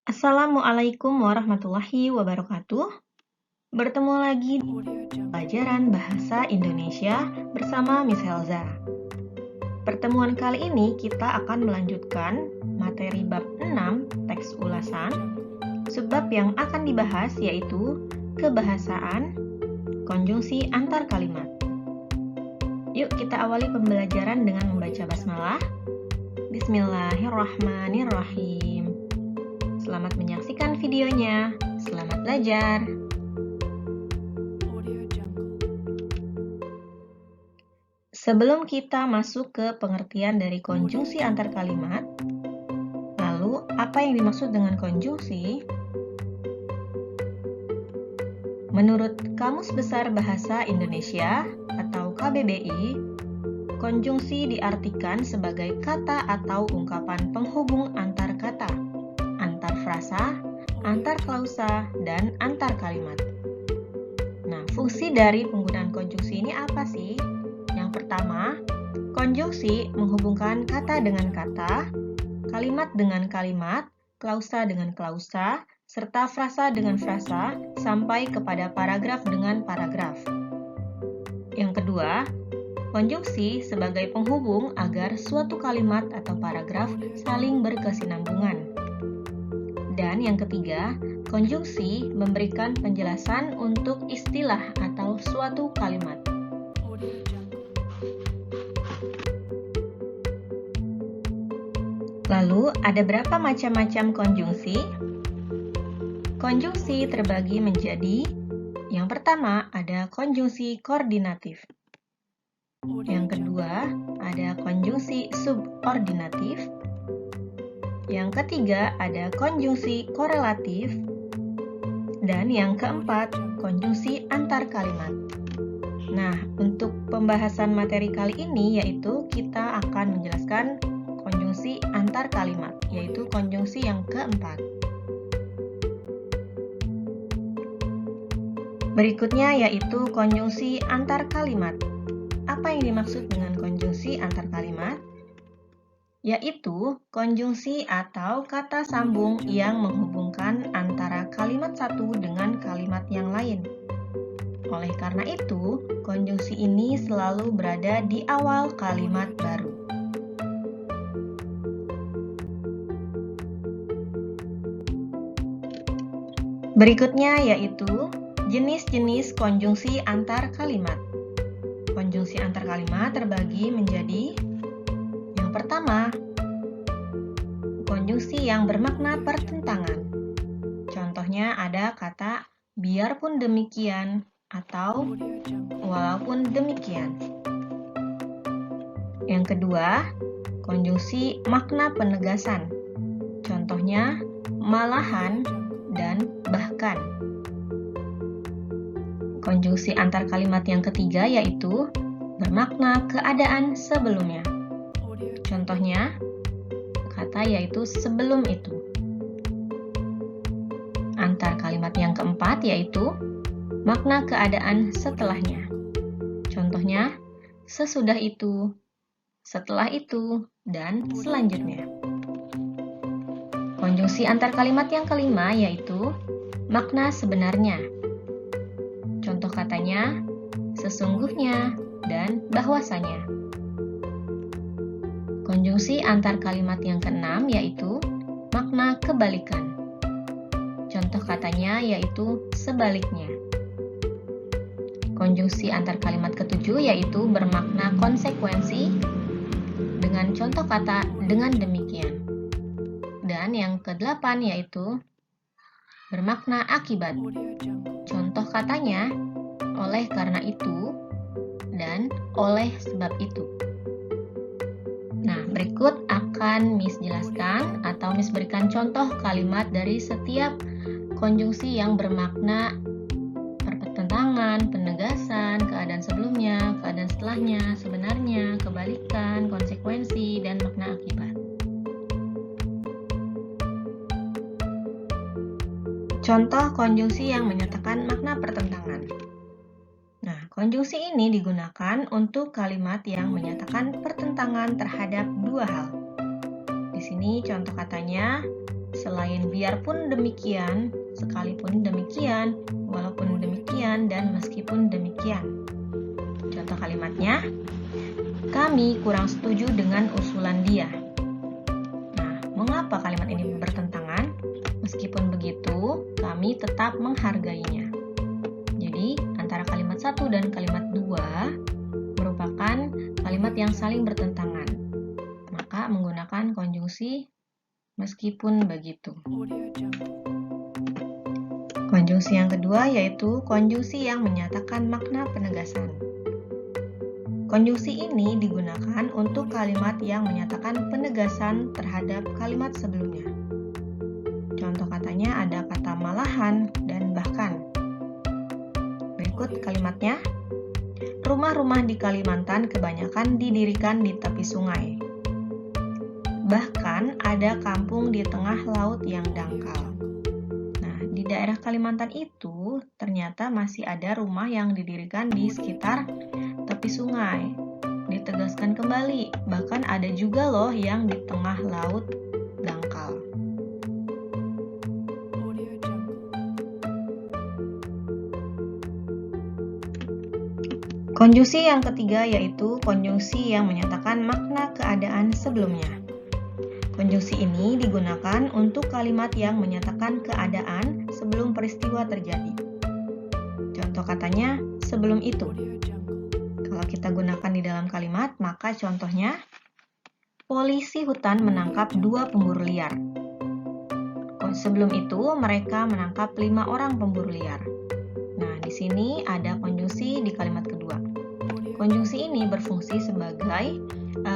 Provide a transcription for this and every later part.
Assalamualaikum warahmatullahi wabarakatuh. Bertemu lagi di pelajaran Bahasa Indonesia bersama Miss Helza. Pertemuan kali ini kita akan melanjutkan materi bab 6 teks ulasan. Subbab yang akan dibahas yaitu kebahasaan, konjungsi antar kalimat. Yuk kita awali pembelajaran dengan membaca basmalah. Bismillahirrahmanirrahim. Selamat menyaksikan videonya. Selamat belajar. Sebelum kita masuk ke pengertian dari konjungsi antar kalimat, lalu apa yang dimaksud dengan konjungsi? Menurut Kamus Besar Bahasa Indonesia atau KBBI, konjungsi diartikan sebagai kata atau ungkapan penghubung antar kata, antar frasa, antar klausa, dan antar kalimat. Nah, fungsi dari penggunaan konjungsi ini apa sih? Yang pertama, konjungsi menghubungkan kata dengan kata, kalimat dengan kalimat, klausa dengan klausa, serta frasa dengan frasa, sampai kepada paragraf dengan paragraf. Yang kedua, konjungsi sebagai penghubung agar suatu kalimat atau paragraf saling berkesinambungan. Dan yang ketiga, konjungsi memberikan penjelasan untuk istilah atau suatu kalimat. Lalu, ada berapa macam-macam konjungsi? Konjungsi terbagi menjadi, yang pertama ada konjungsi koordinatif. Yang kedua ada konjungsi subordinatif. Yang ketiga ada konjungsi korelatif. Dan yang keempat, konjungsi antar kalimat. Nah, untuk pembahasan materi kali ini yaitu kita akan menjelaskan konjungsi antar kalimat, yaitu konjungsi yang keempat. Berikutnya yaitu konjungsi antar kalimat. Apa yang dimaksud dengan konjungsi antar kalimat? Yaitu konjungsi atau kata sambung yang menghubungkan antara kalimat satu dengan kalimat yang lain. Oleh karena itu, konjungsi ini selalu berada di awal kalimat baru. Berikutnya yaitu jenis-jenis konjungsi antar kalimat. Konjungsi antar kalimat terbagi menjadi yang pertama, konjungsi yang bermakna pertentangan. Contohnya ada kata biarpun demikian atau walaupun demikian. Yang kedua, konjungsi makna penegasan. Contohnya malahan dan bahkan. Konjungsi antar kalimat yang ketiga yaitu bermakna keadaan sebelumnya. Contohnya, kata yaitu sebelum itu. Antar kalimat yang keempat yaitu makna keadaan setelahnya. Contohnya, sesudah itu, setelah itu, dan selanjutnya. Konjungsi antar kalimat yang kelima yaitu makna sebenarnya. Contoh katanya, sesungguhnya, dan bahwasanya. Konjungsi antar kalimat yang keenam yaitu makna kebalikan. Contoh katanya yaitu sebaliknya. Konjungsi antar kalimat ketujuh yaitu bermakna konsekuensi dengan contoh kata dengan demikian. Dan yang kedelapan yaitu bermakna akibat. Contoh katanya oleh karena itu dan oleh sebab itu. Nah, berikut akan Miss jelaskan atau Miss berikan contoh kalimat dari setiap konjungsi yang bermakna pertentangan, penegasan, keadaan sebelumnya, keadaan setelahnya, sebenarnya, kebalikan, konsekuensi, dan makna akibat. Contoh konjungsi yang menyatakan makna pertentangan. Nah, konjungsi ini digunakan untuk kalimat yang menyatakan pertentangan terhadap dua hal. Di sini contoh katanya, selain biarpun demikian, sekalipun demikian, walaupun demikian, dan meskipun demikian. Contoh kalimatnya, kami kurang setuju dengan usulan dia. Nah, mengapa kalimat ini bertentangan? Meskipun begitu, kami tetap menghargainya. Jadi, antara kalimat 1 dan kalimat 2 merupakan kalimat yang saling bertentangan. Maka menggunakan konjungsi meskipun begitu. Konjungsi yang kedua yaitu konjungsi yang menyatakan makna penegasan. Konjungsi ini digunakan untuk kalimat yang menyatakan penegasan terhadap kalimat sebelumnya. Contoh katanya ada kata malahan dan bahkan. Berikut kalimatnya. Rumah-rumah di Kalimantan kebanyakan didirikan di tepi sungai. Bahkan ada kampung di tengah laut yang dangkal. Nah, di daerah Kalimantan itu ternyata masih ada rumah yang didirikan di sekitar tepi sungai. Ditegaskan kembali, bahkan ada juga loh yang di tengah laut dangkal. Konjungsi yang ketiga yaitu konjungsi yang menyatakan makna keadaan sebelumnya. Konjungsi ini digunakan untuk kalimat yang menyatakan keadaan sebelum peristiwa terjadi. Contoh katanya, sebelum itu. Kalau kita gunakan di dalam kalimat, maka contohnya, polisi hutan menangkap 2 pemburu liar. Sebelum itu, mereka menangkap 5 orang pemburu liar. Nah, di sini ada konjungsi di kalimat kedua. Konjungsi ini berfungsi sebagai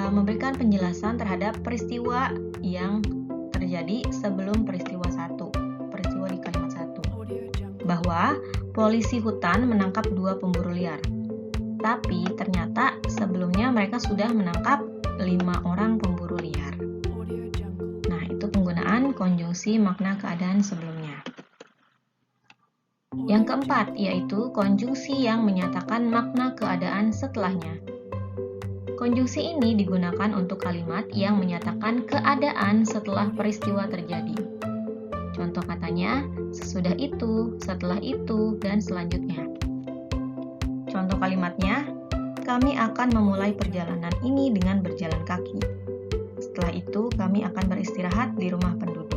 memberikan penjelasan terhadap peristiwa yang terjadi sebelum peristiwa 1, peristiwa di kalimat 1. Bahwa polisi hutan menangkap 2 pemburu liar. Tapi ternyata sebelumnya mereka sudah menangkap 5 orang pemburu liar. Nah, itu penggunaan konjungsi makna keadaan sebelumnya. Yang keempat, yaitu konjungsi yang menyatakan makna keadaan setelahnya. Konjungsi ini digunakan untuk kalimat yang menyatakan keadaan setelah peristiwa terjadi. Contoh katanya, sesudah itu, setelah itu, dan selanjutnya. Contoh kalimatnya, kami akan memulai perjalanan ini dengan berjalan kaki. Setelah itu, kami akan beristirahat di rumah penduduk.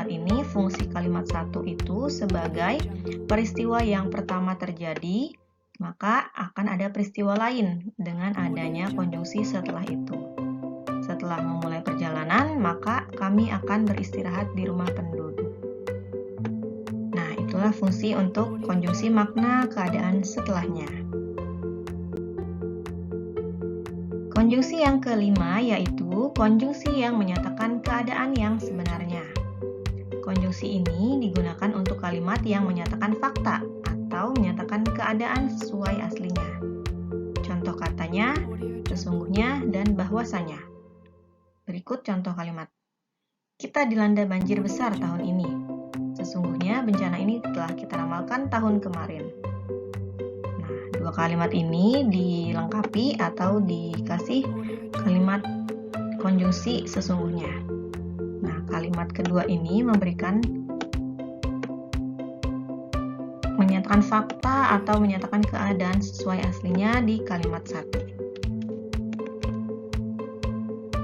Ini fungsi kalimat 1 itu sebagai peristiwa yang pertama terjadi, maka akan ada peristiwa lain dengan adanya konjungsi setelah itu. Setelah memulai perjalanan, maka kami akan beristirahat di rumah penduduk. Nah, itulah fungsi untuk konjungsi makna keadaan setelahnya. Konjungsi yang kelima yaitu konjungsi yang menyatakan keadaan yang sebenarnya. Konjungsi ini digunakan untuk kalimat yang menyatakan fakta atau menyatakan keadaan sesuai aslinya. Contoh katanya, sesungguhnya dan bahwasanya. Berikut contoh kalimat. Kita dilanda banjir besar tahun ini. Sesungguhnya bencana ini telah kita ramalkan tahun kemarin. Nah, 2 kalimat ini dilengkapi atau dikasih kalimat konjungsi sesungguhnya. Kalimat kedua ini menyatakan fakta atau menyatakan keadaan sesuai aslinya di kalimat 1.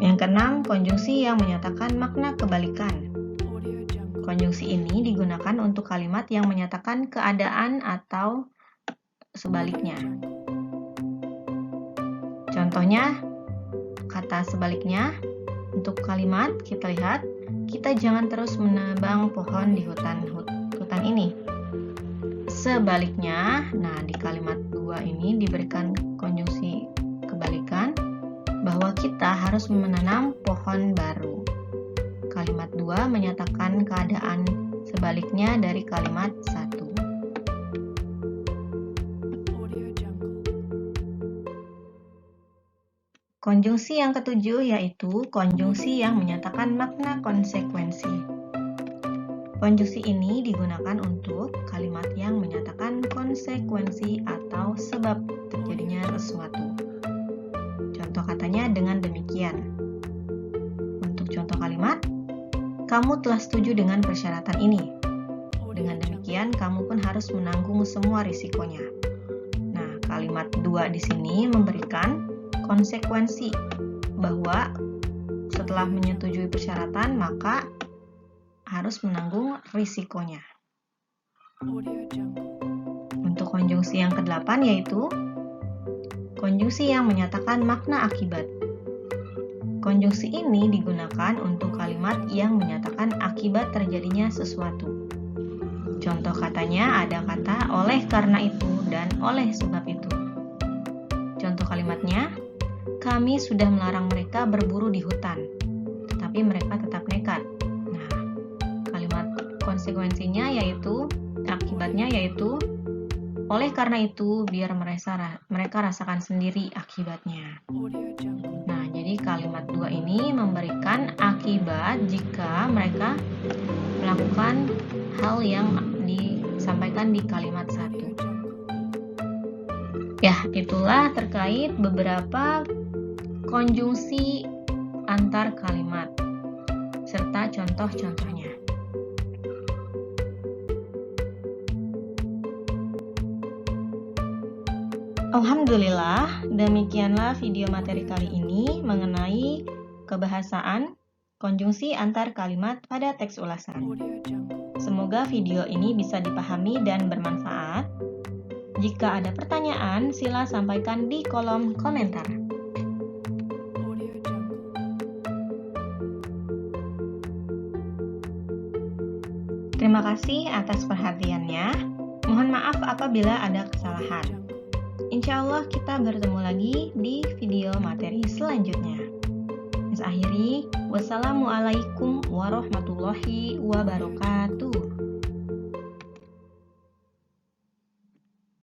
Yang keenam, konjungsi yang menyatakan makna kebalikan. Konjungsi ini digunakan untuk kalimat yang menyatakan keadaan atau sebaliknya. Contohnya, kata sebaliknya, untuk kalimat kita lihat, kita jangan terus menebang pohon di hutan ini. Sebaliknya, nah di kalimat 2 ini diberikan konjungsi kebalikan bahwa kita harus menanam pohon baru. Kalimat 2 menyatakan keadaan sebaliknya dari kalimat 1. Konjungsi yang ketujuh yaitu konjungsi yang menyatakan makna konsekuensi. Konjungsi ini digunakan untuk kalimat yang menyatakan konsekuensi atau sebab terjadinya sesuatu. Contoh katanya dengan demikian. Untuk contoh kalimat, kamu telah setuju dengan persyaratan ini. Dengan demikian, kamu pun harus menanggung semua risikonya. Nah, kalimat 2 di sini memberikan konsekuensi bahwa setelah menyetujui persyaratan, maka harus menanggung risikonya. Untuk konjungsi yang ke-8 yaitu konjungsi yang menyatakan makna akibat. Konjungsi ini digunakan untuk kalimat yang menyatakan akibat terjadinya sesuatu. Contoh katanya ada kata oleh karena itu dan oleh sebab itu. Contoh kalimatnya, kami sudah melarang mereka berburu di hutan, tetapi mereka tetap nekat. Nah, kalimat konsekuensinya yaitu, akibatnya yaitu, oleh karena itu biar mereka rasakan sendiri akibatnya. Nah, jadi kalimat 2 ini memberikan akibat jika mereka melakukan hal yang disampaikan di kalimat 1. Ya, itulah terkait beberapa konjungsi antar kalimat serta contoh-contohnya. Alhamdulillah, demikianlah video materi kali ini mengenai kebahasaan konjungsi antar kalimat pada teks ulasan. Semoga video ini bisa dipahami dan bermanfaat. Jika ada pertanyaan, sila sampaikan di kolom komentar. Terima kasih atas perhatiannya. Mohon maaf apabila ada kesalahan. Insya Allah kita bertemu lagi di video materi selanjutnya. Akhiri, wassalamualaikum warahmatullahi wabarakatuh.